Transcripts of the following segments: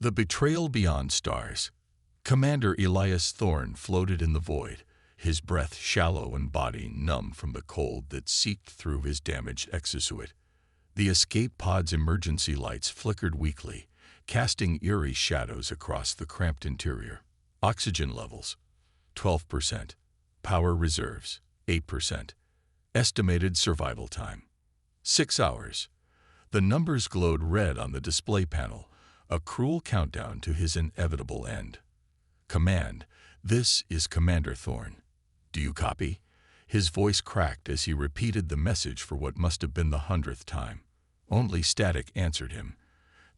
The betrayal beyond stars. Commander Elias Thorne floated in the void, his breath shallow and body numb from the cold that seeped through his damaged exosuit. The escape pod's emergency lights flickered weakly, casting eerie shadows across the cramped interior. Oxygen levels, 12%. Power reserves, 8%. Estimated survival time, 6 hours. The numbers glowed red on the display panel, a cruel countdown to his inevitable end. Command, this is Commander Thorne. Do you copy? His voice cracked as he repeated the message for what must have been the 100th time. Only static answered him,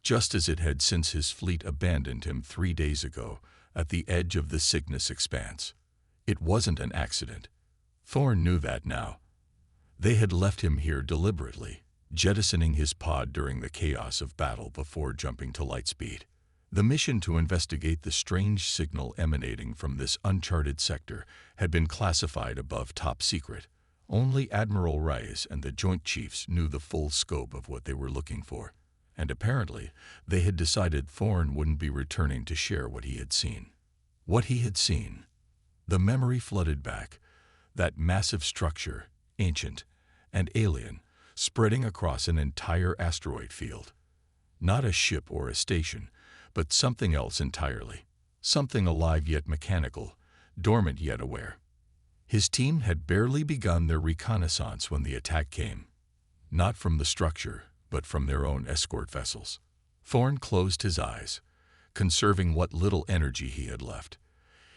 just as it had since his fleet abandoned him 3 days ago at the edge of the Cygnus expanse. It wasn't an accident. Thorne knew that now. They had left him here deliberately, jettisoning his pod during the chaos of battle before jumping to lightspeed. The mission to investigate the strange signal emanating from this uncharted sector had been classified above top secret. Only Admiral Rice and the Joint Chiefs knew the full scope of what they were looking for, and apparently they had decided Thorne wouldn't be returning to share what he had seen. What he had seen. The memory flooded back, that massive structure, ancient and alien, spreading across an entire asteroid field. Not a ship or a station, but something else entirely. Something alive yet mechanical, dormant yet aware. His team had barely begun their reconnaissance when the attack came. Not from the structure, but from their own escort vessels. Thorne closed his eyes, conserving what little energy he had left.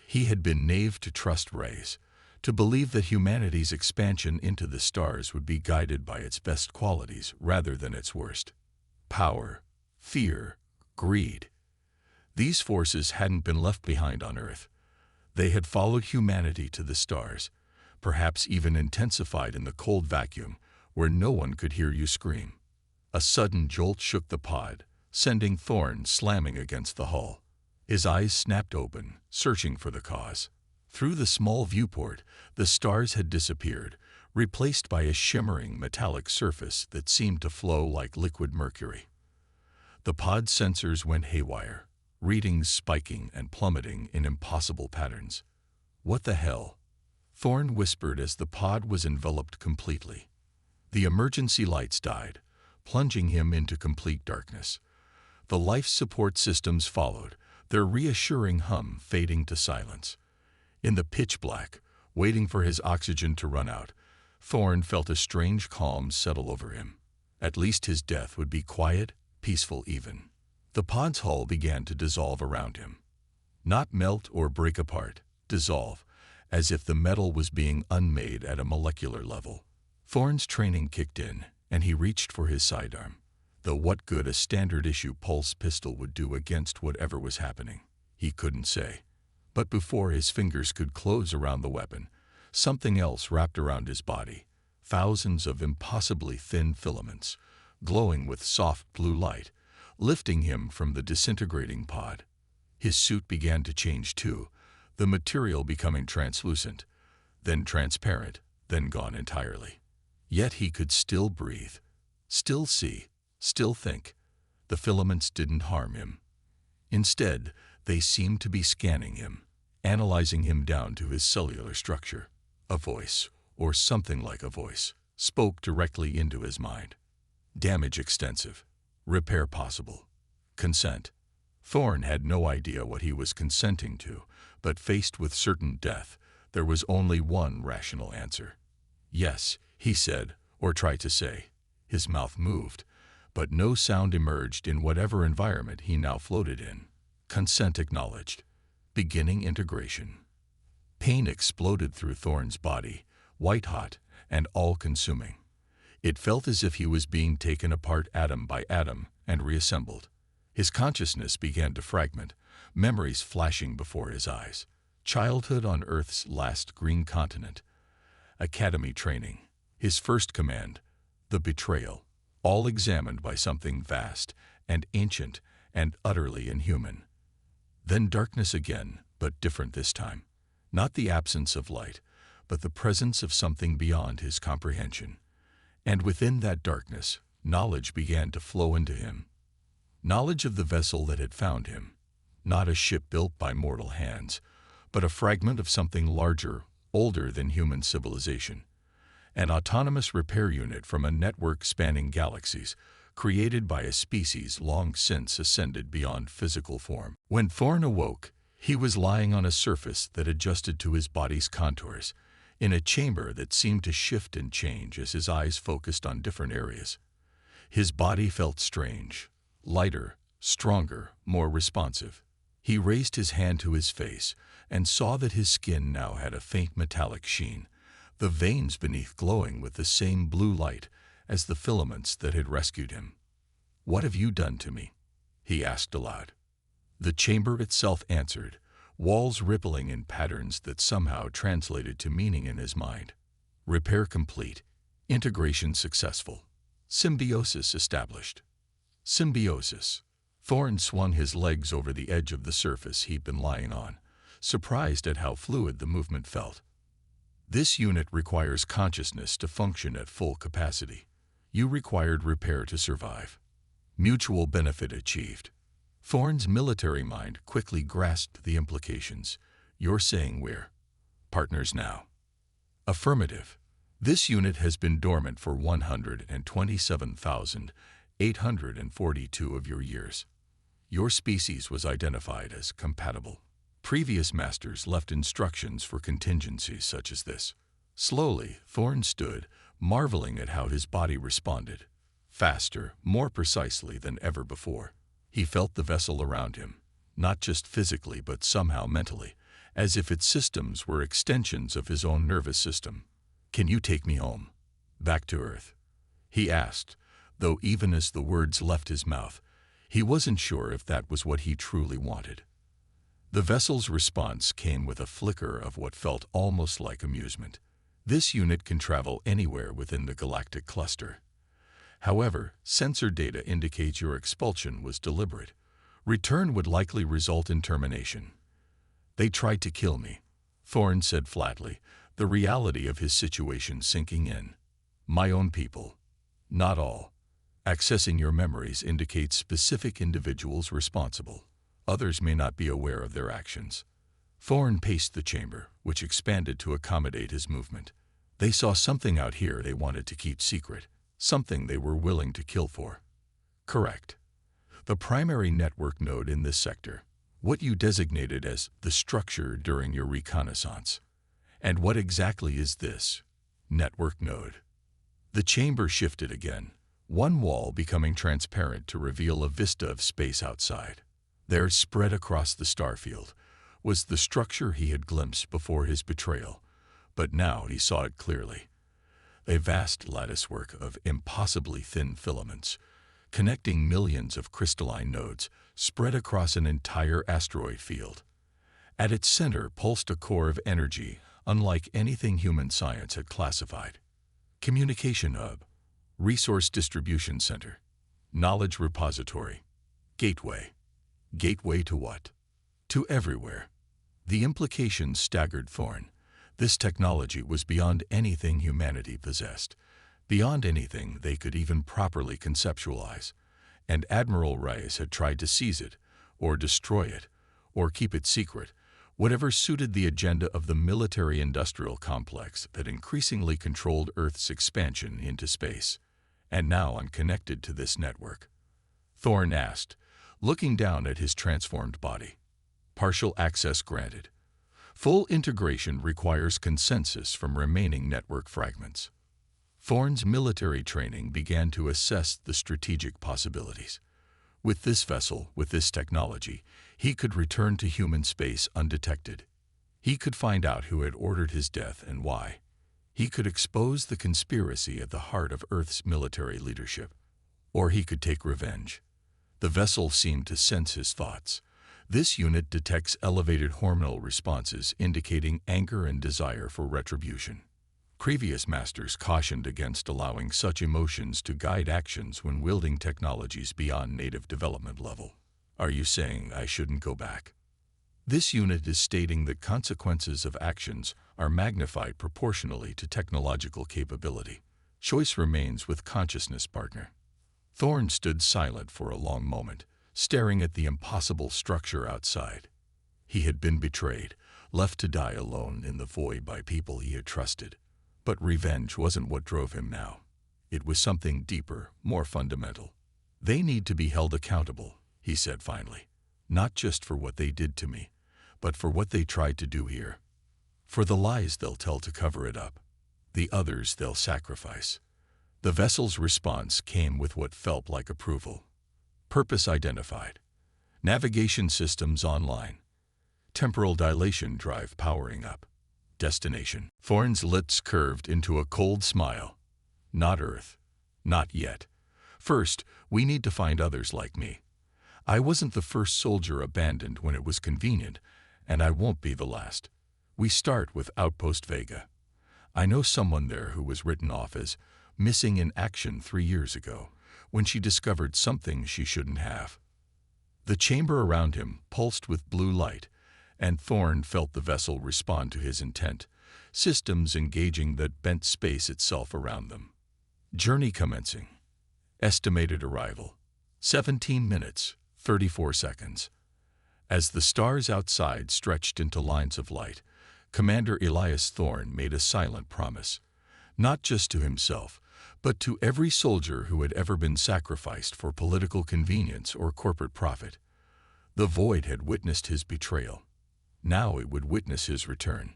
He had been naive to trust Reyes, to believe that humanity's expansion into the stars would be guided by its best qualities rather than its worst. Power, fear, greed. These forces hadn't been left behind on Earth. They had followed humanity to the stars, perhaps even intensified in the cold vacuum where no one could hear you scream. A sudden jolt shook the pod, sending Thorne slamming against the hull. His eyes snapped open, searching for the cause. Through the small viewport, the stars had disappeared, replaced by a shimmering metallic surface that seemed to flow like liquid mercury. The pod's sensors went haywire, readings spiking and plummeting in impossible patterns. What the hell? Thorne whispered as the pod was enveloped completely. The emergency lights died, plunging him into complete darkness. The life support systems followed, their reassuring hum fading to silence. In the pitch black, waiting for his oxygen to run out, Thorne felt a strange calm settle over him. At least his death would be quiet, peaceful even. The pod's hull began to dissolve around him. Not melt or break apart, dissolve, as if the metal was being unmade at a molecular level. Thorne's training kicked in, and he reached for his sidearm. Though what good a standard-issue pulse pistol would do against whatever was happening, he couldn't say. But before his fingers could close around the weapon, something else wrapped around his body. Thousands of impossibly thin filaments, glowing with soft blue light, lifting him from the disintegrating pod. His suit began to change too, the material becoming translucent, then transparent, then gone entirely. Yet he could still breathe, still see, still think. The filaments didn't harm him. Instead, they seemed to be scanning him, analyzing him down to his cellular structure. A voice, or something like a voice, spoke directly into his mind. Damage extensive. Repair possible. Consent. Thorne had no idea what he was consenting to, but faced with certain death, there was only one rational answer. Yes, he said, or tried to say. His mouth moved, but no sound emerged in whatever environment he now floated in. Consent acknowledged. Beginning integration. Pain exploded through Thorne's body, white-hot and all-consuming. It felt as if he was being taken apart atom by atom and reassembled. His consciousness began to fragment, memories flashing before his eyes. Childhood on Earth's last green continent. Academy training. His first command. The betrayal. All examined by something vast and ancient and utterly inhuman. Then darkness again, but different this time. Not the absence of light, but the presence of something beyond his comprehension. And within that darkness, knowledge began to flow into him. Knowledge of the vessel that had found him, not a ship built by mortal hands, but a fragment of something larger, older than human civilization. An autonomous repair unit from a network spanning galaxies, created by a species long since ascended beyond physical form. When Thorn awoke, he was lying on a surface that adjusted to his body's contours, in a chamber that seemed to shift and change as his eyes focused on different areas. His body felt strange, lighter, stronger, more responsive. He raised his hand to his face and saw that his skin now had a faint metallic sheen, the veins beneath glowing with the same blue light as the filaments that had rescued him. "What have you done to me?" he asked aloud. The chamber itself answered, walls rippling in patterns that somehow translated to meaning in his mind. Repair complete. Integration successful. Symbiosis established. Symbiosis. Thorn swung his legs over the edge of the surface he'd been lying on, surprised at how fluid the movement felt. This unit requires consciousness to function at full capacity. You required repair to survive. Mutual benefit achieved. Thorn's military mind quickly grasped the implications. You're saying we're partners now? Affirmative. This unit has been dormant for 127,842 of your years. Your species was identified as compatible. Previous masters left instructions for contingencies such as this. Slowly, Thorn stood, marveling at how his body responded. Faster, more precisely than ever before. He felt the vessel around him, not just physically but somehow mentally, as if its systems were extensions of his own nervous system. "Can you take me home? Back to Earth?" he asked, though even as the words left his mouth, he wasn't sure if that was what he truly wanted. The vessel's response came with a flicker of what felt almost like amusement. This unit can travel anywhere within the galactic cluster. However, sensor data indicates your expulsion was deliberate. Return would likely result in termination. "They tried to kill me," Thorn said flatly, the reality of his situation sinking in. "My own people. Not all. Accessing your memories indicates specific individuals responsible. Others may not be aware of their actions." Thorn paced the chamber, which expanded to accommodate his movement. They saw something out here they wanted to keep secret, something they were willing to kill for. Correct. The primary network node in this sector, what you designated as the structure during your reconnaissance. And what exactly is this network node? The chamber shifted again, one wall becoming transparent to reveal a vista of space outside. There, spread across the starfield, was the structure he had glimpsed before his betrayal, but now he saw it clearly. A vast latticework of impossibly thin filaments, connecting millions of crystalline nodes, spread across an entire asteroid field. At its center pulsed a core of energy unlike anything human science had classified. Communication hub, resource distribution center, knowledge repository, gateway. Gateway to what? To everywhere. The implications staggered Thorn. This technology was beyond anything humanity possessed, beyond anything they could even properly conceptualize. And Admiral Reyes had tried to seize it, or destroy it, or keep it secret, whatever suited the agenda of the military-industrial complex that increasingly controlled Earth's expansion into space. And now I'm connected to this network. Thorn asked, looking down at his transformed body. Partial access granted. Full integration requires consensus from remaining network fragments. Thorn's military training began to assess the strategic possibilities. With this vessel, with this technology, he could return to human space undetected. He could find out who had ordered his death and why. He could expose the conspiracy at the heart of Earth's military leadership. Or he could take revenge. The vessel seemed to sense his thoughts. This unit detects elevated hormonal responses indicating anger and desire for retribution. Previous masters cautioned against allowing such emotions to guide actions when wielding technologies beyond native development level. Are you saying I shouldn't go back? This unit is stating that consequences of actions are magnified proportionally to technological capability. Choice remains with consciousness, partner. Thorn stood silent for a long moment, staring at the impossible structure outside. He had been betrayed, left to die alone in the void by people he had trusted. But revenge wasn't what drove him now. It was something deeper, more fundamental. "They need to be held accountable," he said finally. "Not just for what they did to me, but for what they tried to do here. For the lies they'll tell to cover it up. The others they'll sacrifice." The vessel's response came with what felt like approval. Purpose identified. Navigation systems online. Temporal dilation drive powering up. Destination. Thorn's lips curved into a cold smile. "Not Earth. Not yet. First, we need to find others like me. I wasn't the first soldier abandoned when it was convenient, and I won't be the last. We start with Outpost Vega. I know someone there who was written off as missing in action 3 years ago, when she discovered something she shouldn't have." The chamber around him pulsed with blue light, and Thorn felt the vessel respond to his intent, systems engaging that bent space itself around them. Journey commencing. Estimated arrival: 17 minutes, 34 seconds. As the stars outside stretched into lines of light, Commander Elias Thorn made a silent promise, not just to himself, but to every soldier who had ever been sacrificed for political convenience or corporate profit. The void had witnessed his betrayal. Now it would witness his return.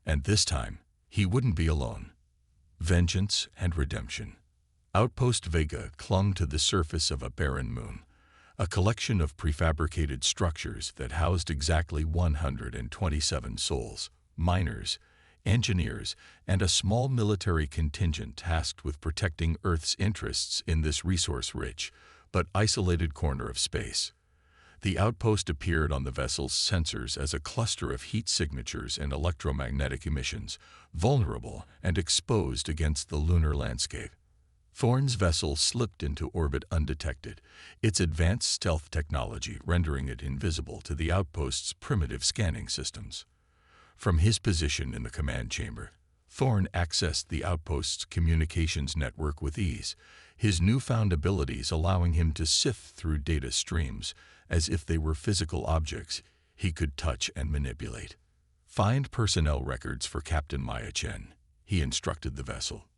And this time, he wouldn't be alone. Vengeance and redemption. Outpost Vega clung to the surface of a barren moon, a collection of prefabricated structures that housed exactly 127 souls, miners, engineers, and a small military contingent tasked with protecting Earth's interests in this resource-rich but isolated corner of space. The outpost appeared on the vessel's sensors as a cluster of heat signatures and electromagnetic emissions, vulnerable and exposed against the lunar landscape. Thorn's vessel slipped into orbit undetected, its advanced stealth technology rendering it invisible to the outpost's primitive scanning systems. From his position in the command chamber, Thorn accessed the outpost's communications network with ease, his newfound abilities allowing him to sift through data streams as if they were physical objects he could touch and manipulate. "Find personnel records for Captain Maya Chen," he instructed the vessel.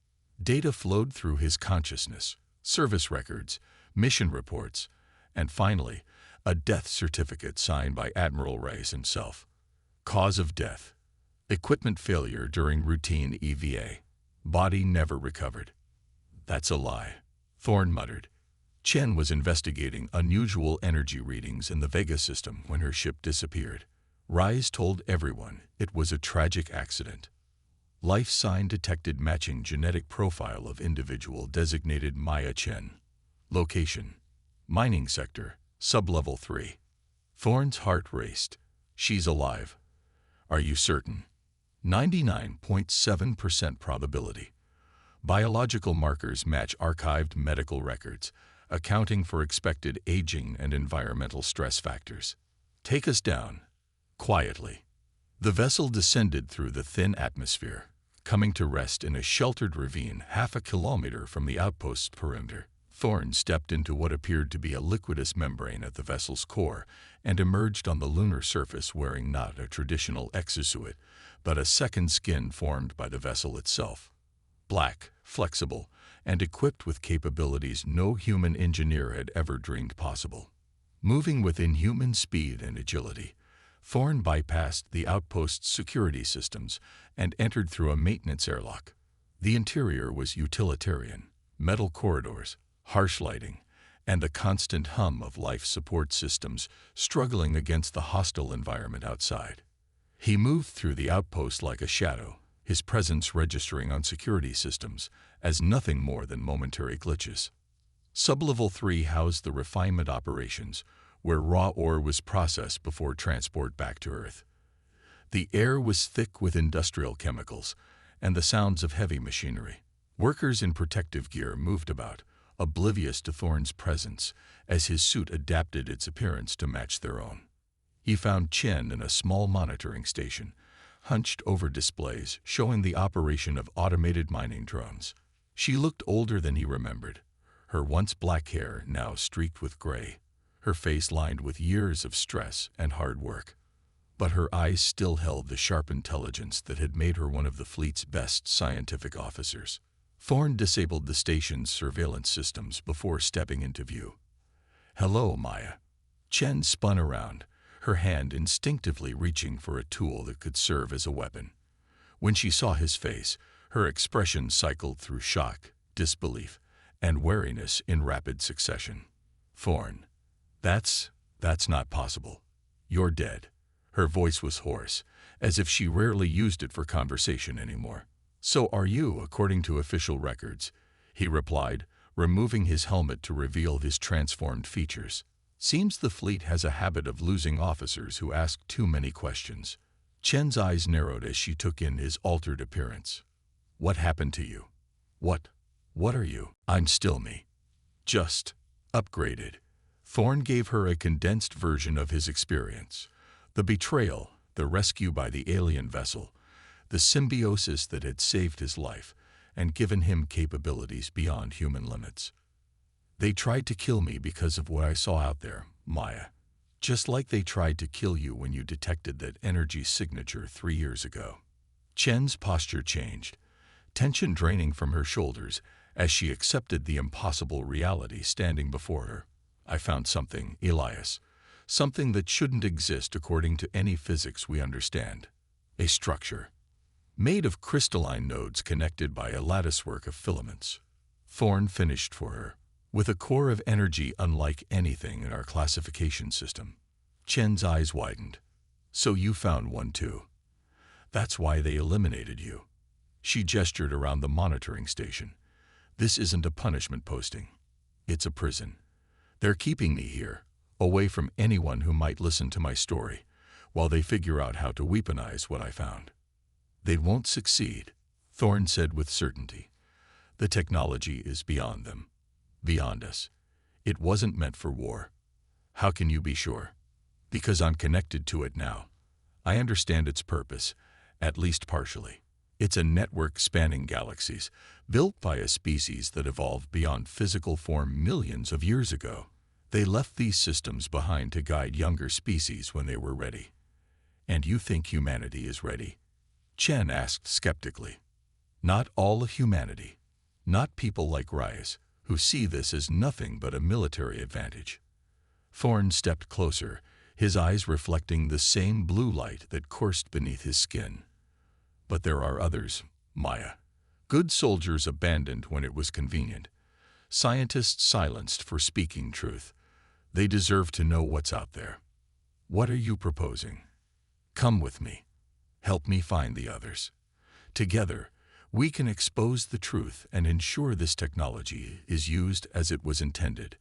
Data flowed through his consciousness, service records, mission reports, and finally, a death certificate signed by Admiral Reyes himself. Cause of death: equipment failure during routine EVA. Body never recovered. "That's a lie," Thorn muttered. Chen was investigating unusual energy readings in the Vega system when her ship disappeared. Reyes told everyone it was a tragic accident. Life sign detected matching genetic profile of individual designated Maya Chen. Location: mining sector, sublevel 3. Thorn's heart raced. "She's alive." "Are you certain?" 99.7% probability. Biological markers match archived medical records, accounting for expected aging and environmental stress factors. "Take us down." Quietly. The vessel descended through the thin atmosphere, coming to rest in a sheltered ravine half a kilometer from the outpost's perimeter. Thorn stepped into what appeared to be a liquidous membrane at the vessel's core and emerged on the lunar surface wearing not a traditional exosuit, but a second skin formed by the vessel itself. Black, flexible, and equipped with capabilities no human engineer had ever dreamed possible. Moving with inhuman speed and agility, Thorn bypassed the outpost's security systems and entered through a maintenance airlock. The interior was utilitarian: metal corridors, harsh lighting, and the constant hum of life support systems struggling against the hostile environment outside. He moved through the outpost like a shadow, his presence registering on security systems as nothing more than momentary glitches. Sublevel 3 housed the refinement operations, where raw ore was processed before transport back to Earth. The air was thick with industrial chemicals and the sounds of heavy machinery. Workers in protective gear moved about, oblivious to Thorn's presence, as his suit adapted its appearance to match their own. He found Chen in a small monitoring station, hunched over displays showing the operation of automated mining drones. She looked older than he remembered, her once black hair now streaked with gray, her face lined with years of stress and hard work. But her eyes still held the sharp intelligence that had made her one of the fleet's best scientific officers. Thorne disabled the station's surveillance systems before stepping into view. "Hello, Maya." Chen spun around, her hand instinctively reaching for a tool that could serve as a weapon. When she saw his face, her expression cycled through shock, disbelief, and wariness in rapid succession. "Thorne, that's not possible. You're dead." Her voice was hoarse, as if she rarely used it for conversation anymore. "So are you, according to official records," he replied, removing his helmet to reveal his transformed features. "Seems the fleet has a habit of losing officers who ask too many questions." Chen's eyes narrowed as she took in his altered appearance. "What happened to you? What are you?" "I'm still me. Just upgraded." Thorne gave her a condensed version of his experience. The betrayal, the rescue by the alien vessel, the symbiosis that had saved his life and given him capabilities beyond human limits. "They tried to kill me because of what I saw out there, Maya. Just like they tried to kill you when you detected that energy signature 3 years ago." Chen's posture changed, tension draining from her shoulders as she accepted the impossible reality standing before her. "I found something, Elias. Something that shouldn't exist according to any physics we understand. A structure, made of crystalline nodes connected by a latticework of filaments." Thorne finished for her, "with a core of energy unlike anything in our classification system." Chen's eyes widened. "So you found one too. That's why they eliminated you." She gestured around the monitoring station. "This isn't a punishment posting. It's a prison. They're keeping me here, away from anyone who might listen to my story, while they figure out how to weaponize what I found." "They won't succeed," Thorne said with certainty. "The technology is beyond them, beyond us. It wasn't meant for war." "How can you be sure?" "Because I'm connected to it now. I understand its purpose, at least partially. It's a network spanning galaxies, built by a species that evolved beyond physical form millions of years ago. They left these systems behind to guide younger species when they were ready." "And you think humanity is ready?" Chen asked skeptically. "Not all of humanity. Not people like Reyes, who see this as nothing but a military advantage." Thorne stepped closer, his eyes reflecting the same blue light that coursed beneath his skin. "But there are others, Maya. Good soldiers abandoned when it was convenient. Scientists silenced for speaking truth. They deserve to know what's out there." "What are you proposing?" "Come with me. Help me find the others. Together, we can expose the truth and ensure this technology is used as it was intended,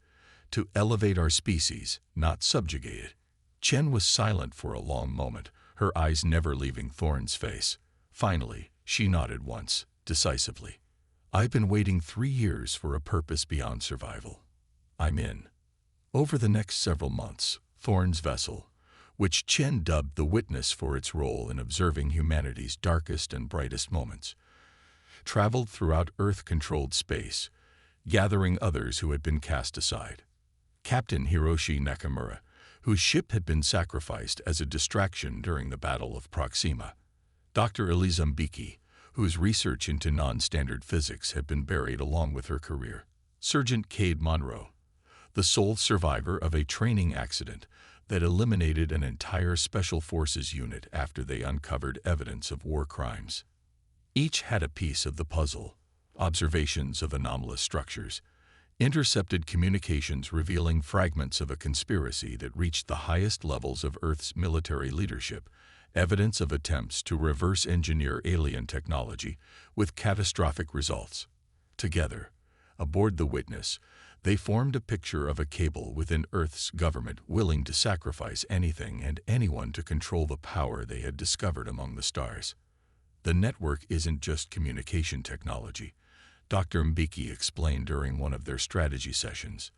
to elevate our species, not subjugate it." Chen was silent for a long moment, her eyes never leaving Thorne's face. Finally, she nodded once, decisively. "I've been waiting 3 years for a purpose beyond survival. I'm in." Over the next several months, Thorne's vessel, which Chen dubbed the Witness for its role in observing humanity's darkest and brightest moments, traveled throughout Earth-controlled space, gathering others who had been cast aside. Captain Hiroshi Nakamura, whose ship had been sacrificed as a distraction during the Battle of Proxima. Dr. Eliza Mbiki, whose research into non-standard physics had been buried along with her career. Sergeant Cade Monroe, the sole survivor of a training accident that eliminated an entire Special Forces unit after they uncovered evidence of war crimes. Each had a piece of the puzzle: observations of anomalous structures, intercepted communications revealing fragments of a conspiracy that reached the highest levels of Earth's military leadership, evidence of attempts to reverse engineer alien technology with catastrophic results. Together, aboard the Witness, they formed a picture of a cable within Earth's government willing to sacrifice anything and anyone to control the power they had discovered among the stars. "The network isn't just communication technology," Dr. Mbiki explained during one of their strategy sessions.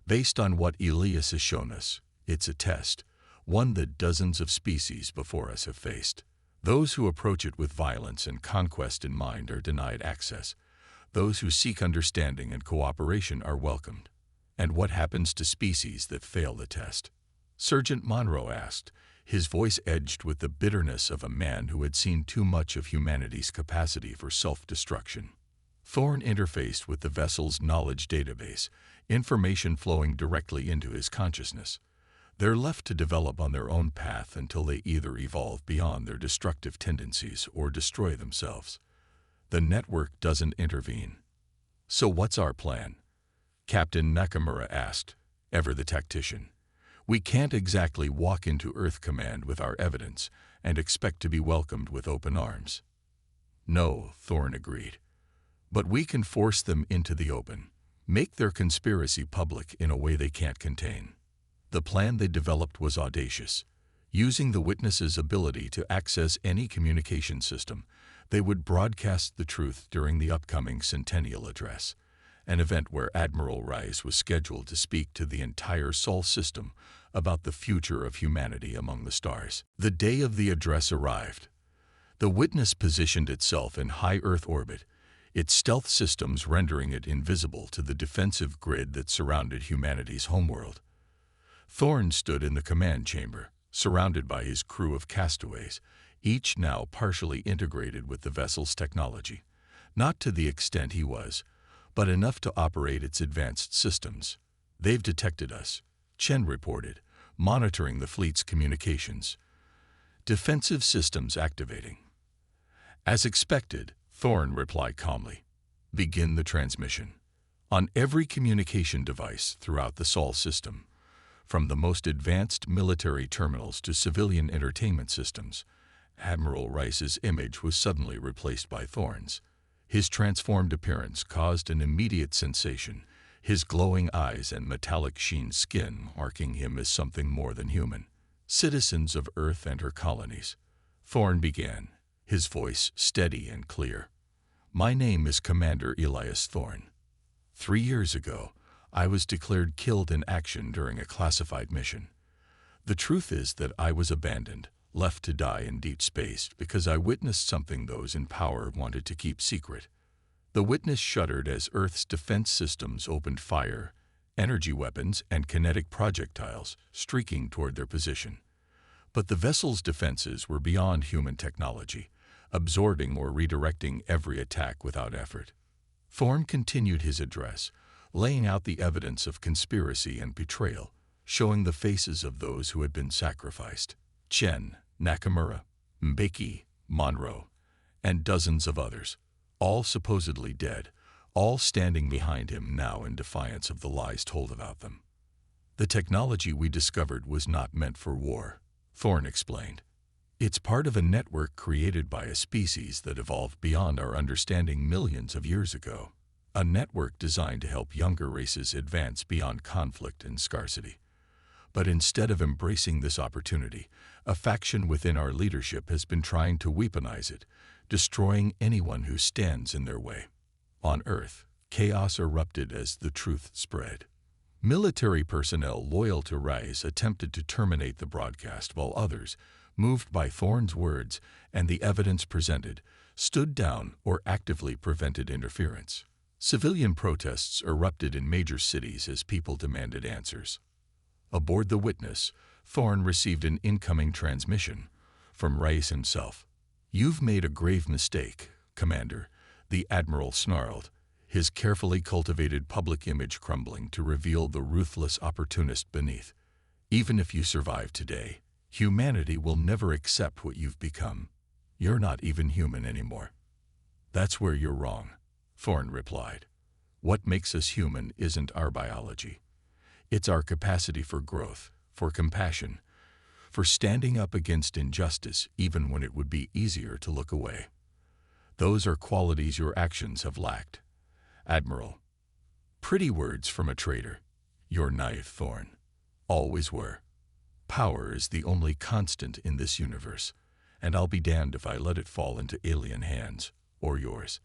"Based on what Elias has shown us, it's a test, one that dozens of species before us have faced. Those who approach it with violence and conquest in mind are denied access. Those who seek understanding and cooperation are welcomed. And what happens to species that fail the test? Sergeant Monroe asked, his voice edged with the bitterness of a man who had seen too much of humanity's capacity for self-destruction. Thorne interfaced with the vessel's knowledge database, information flowing directly into his consciousness. They're left to develop on their own path until they either evolve beyond their destructive tendencies or destroy themselves. The network doesn't intervene. So what's our plan? Captain Nakamura asked, ever the tactician. We can't exactly walk into Earth Command with our evidence and expect to be welcomed with open arms. No, Thorne agreed. But we can force them into the open, make their conspiracy public in a way they can't contain. The plan they developed was audacious. Using the witness's ability to access any communication system, they would broadcast the truth during the upcoming Centennial Address, an event where Admiral Rice was scheduled to speak to the entire Sol system about the future of humanity among the stars. The day of the address arrived. The witness positioned itself in high Earth orbit, its stealth systems rendering it invisible to the defensive grid that surrounded humanity's homeworld. Thorne stood in the command chamber, surrounded by his crew of castaways, each now partially integrated with the vessel's technology, not to the extent he was, but enough to operate its advanced systems. They've detected us, Chen reported, monitoring the fleet's communications. Defensive systems activating. As expected, Thorne replied calmly. Begin the transmission. On every communication device throughout the Sol system, from the most advanced military terminals to civilian entertainment systems, Admiral Rice's image was suddenly replaced by Thorne's. His transformed appearance caused an immediate sensation, his glowing eyes and metallic sheen skin marking him as something more than human. Citizens of Earth and her colonies. Thorne began, his voice steady and clear. My name is Commander Elias Thorne. 3 years ago, I was declared killed in action during a classified mission. The truth is that I was abandoned, left to die in deep space because I witnessed something those in power wanted to keep secret. The witness shuddered as Earth's defense systems opened fire, energy weapons and kinetic projectiles streaking toward their position. But the vessel's defenses were beyond human technology, absorbing or redirecting every attack without effort. Thorne continued his address, laying out the evidence of conspiracy and betrayal, showing the faces of those who had been sacrificed. Chen, Nakamura, Mbeki, Monroe, and dozens of others, all supposedly dead, all standing behind him now in defiance of the lies told about them. The technology we discovered was not meant for war, Thorne explained. It's part of a network created by a species that evolved beyond our understanding millions of years ago. A network designed to help younger races advance beyond conflict and scarcity. But instead of embracing this opportunity, a faction within our leadership has been trying to weaponize it, destroying anyone who stands in their way. On Earth, chaos erupted as the truth spread. Military personnel loyal to Rice attempted to terminate the broadcast, while others, moved by Thorne's words and the evidence presented, stood down or actively prevented interference. Civilian protests erupted in major cities as people demanded answers. Aboard the Witness, Thorne received an incoming transmission from Rice himself. "You've made a grave mistake, Commander," the Admiral snarled, his carefully cultivated public image crumbling to reveal the ruthless opportunist beneath. "Even if you survive today, humanity will never accept what you've become. You're not even human anymore." "That's where you're wrong," Thorne replied. "What makes us human isn't our biology. It's our capacity for growth, for compassion, for standing up against injustice even when it would be easier to look away. Those are qualities your actions have lacked, Admiral." Pretty words from a traitor. You're naive, Thorne. Always were. Power is the only constant in this universe, and I'll be damned if I let it fall into alien hands, or yours.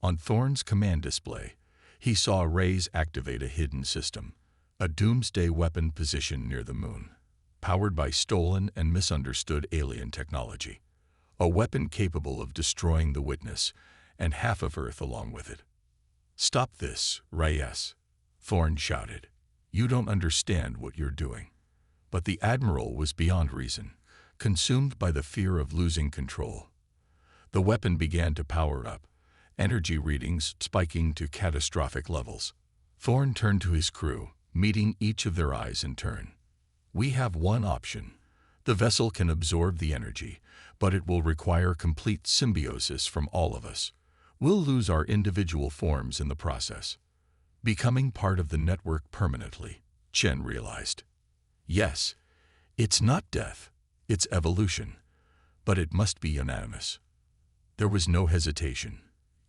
On Thorne's command display, he saw Rays activate a hidden system, a doomsday weapon positioned near the moon, powered by stolen and misunderstood alien technology. A weapon capable of destroying the Witness and half of Earth along with it. "Stop this, Reyes," Thorn shouted. "You don't understand what you're doing." But the Admiral was beyond reason, consumed by the fear of losing control. The weapon began to power up, energy readings spiking to catastrophic levels. Thorn turned to his crew, meeting each of their eyes in turn. "We have one option. The vessel can absorb the energy, but it will require complete symbiosis from all of us. We'll lose our individual forms in the process, becoming part of the network permanently," Chen realized. Yes, it's not death, it's evolution, but it must be unanimous. There was no hesitation.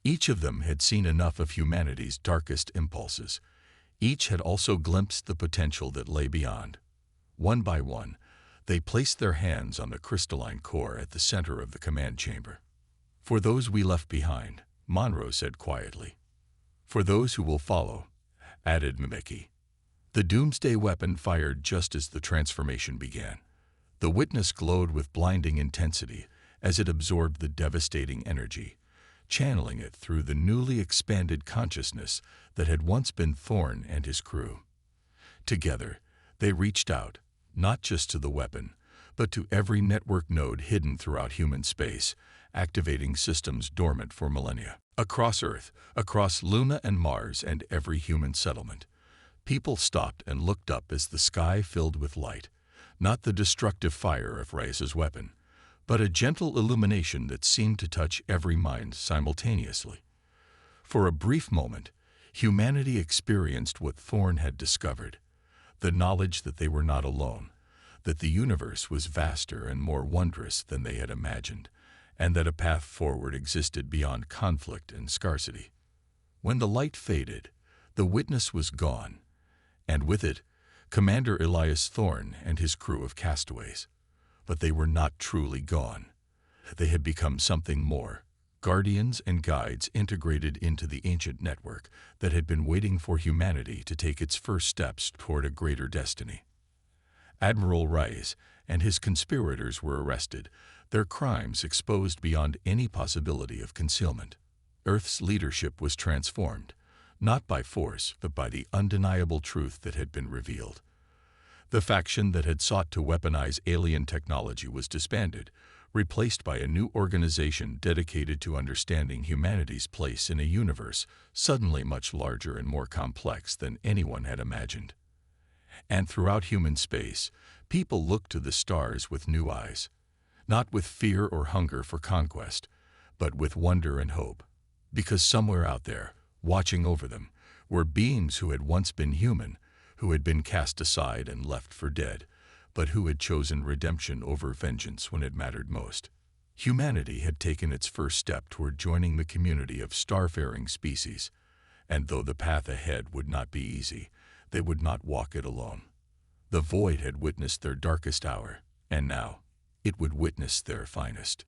Each of them had seen enough of humanity's darkest impulses. Each had also glimpsed the potential that lay beyond. One by one, they placed their hands on the crystalline core at the center of the command chamber. "For those we left behind," Monroe said quietly. "For those who will follow," added Mimeki. The doomsday weapon fired just as the transformation began. The Witness glowed with blinding intensity as it absorbed the devastating energy, channeling it through the newly expanded consciousness that had once been Thorn and his crew. Together, they reached out, not just to the weapon, but to every network node hidden throughout human space, activating systems dormant for millennia. Across Earth, across Luna and Mars and every human settlement, people stopped and looked up as the sky filled with light, not the destructive fire of Reyes's weapon, but a gentle illumination that seemed to touch every mind simultaneously. For a brief moment, humanity experienced what Thorn had discovered, the knowledge that they were not alone, that the universe was vaster and more wondrous than they had imagined, and that a path forward existed beyond conflict and scarcity. When the light faded, the Witness was gone, and with it, Commander Elias Thorn and his crew of castaways. But they were not truly gone. They had become something more, guardians and guides integrated into the ancient network that had been waiting for humanity to take its first steps toward a greater destiny. Admiral Reyes and his conspirators were arrested, their crimes exposed beyond any possibility of concealment. Earth's leadership was transformed, not by force, but by the undeniable truth that had been revealed. The faction that had sought to weaponize alien technology was disbanded, replaced by a new organization dedicated to understanding humanity's place in a universe suddenly much larger and more complex than anyone had imagined. And throughout human space, people looked to the stars with new eyes, not with fear or hunger for conquest, but with wonder and hope, because somewhere out there, watching over them, were beings who had once been human, who had been cast aside and left for dead, but who had chosen redemption over vengeance when it mattered most. Humanity had taken its first step toward joining the community of starfaring species, and though the path ahead would not be easy, they would not walk it alone. The void had witnessed their darkest hour, and now it would witness their finest.